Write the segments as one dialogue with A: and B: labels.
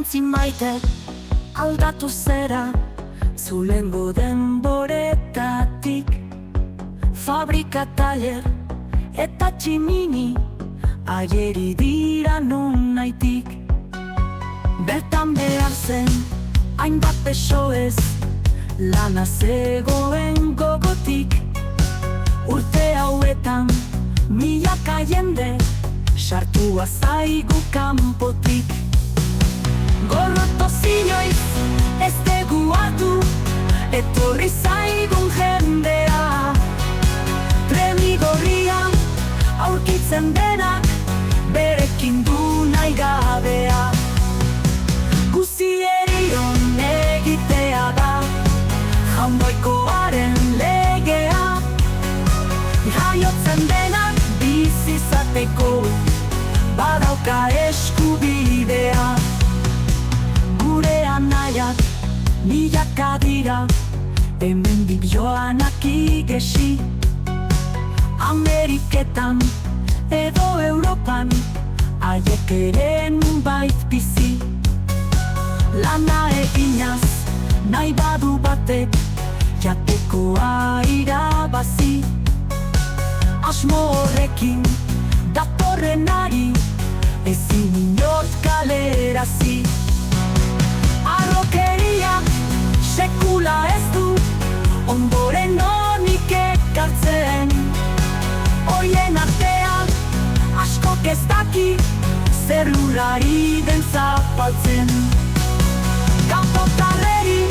A: Aintzi maite aldatu zera zulengo denboretatik. Fabrika, taller eta tximini ageri dira nun naitik. Bertan behar zen hainbat beso ez, lana zegoen gogotik. Urte hauetan milaka jende sartua zaigu kanpotik. Gorroto zinioiz ez dugu hartu, etorri zaigun jendea. Treni gorrian aurkitzen denak berekin du nahi gabea. Guzieri on egitea da jaungoikoaren legea. Jaiotzen denak bizizateko badauka eskubidea. Gure anaiak milaka dira, hemendik joanak igesi. Ameriketan edo Europan haiek ere nunbait bizi. Lana eginaz nahi badu batek jatekoa irabazi. Asmo horrekin datorrenari ezin inort kalerazi. Arrokeria sekula ez du ondoren onik ekartzen. Oien artean askok ez daki zer lurrari den zapaltzen. Kanpotarreri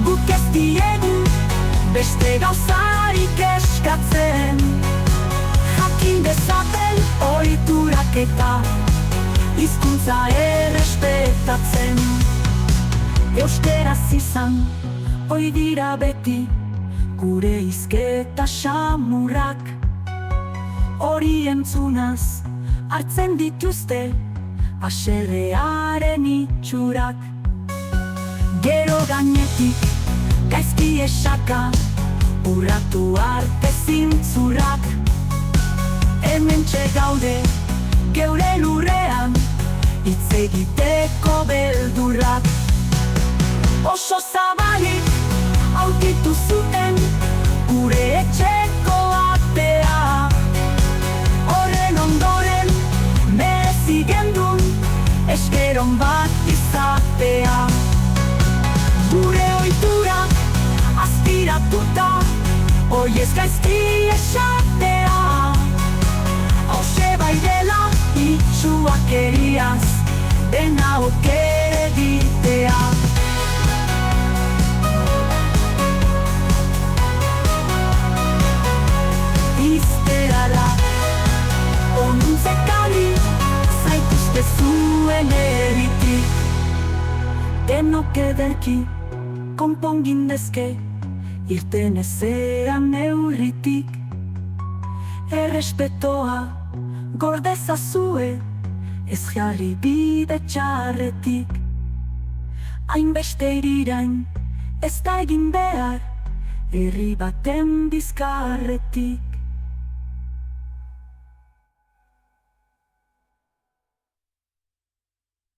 A: guk ez diegu beste gauzarik eskatzen. Jakin dezaten ohiturak eta hizkuntza errespetatzen. Euskaraz izan ohi dira beti gure hizketa samurrak. Hori entzunaz hartzen dituzte haserrearen itxurak. Gero gainetik gaizki esaka urratu arte zintzurrak. Hementxe gaude geure lurrean hitz egiteko beldurrak. Oso zabalik aurkitu zuten gure etxeko atea. Horren ondoren merezi gendun eskeron bat izatea. Gure ohiturak azpiratuta oiez gaizki esatea. Hauxe bai dela itxuakeriaz dena oker egitea. Izterara onuntzekari zaituzte zuen eritik. Denok ederki konpongindezke irten ezean neurritik. Errespetoa gordezazue ez jarri bide txarretik. Hainbeste irirain ez da egin behar herri baten bizkarretik.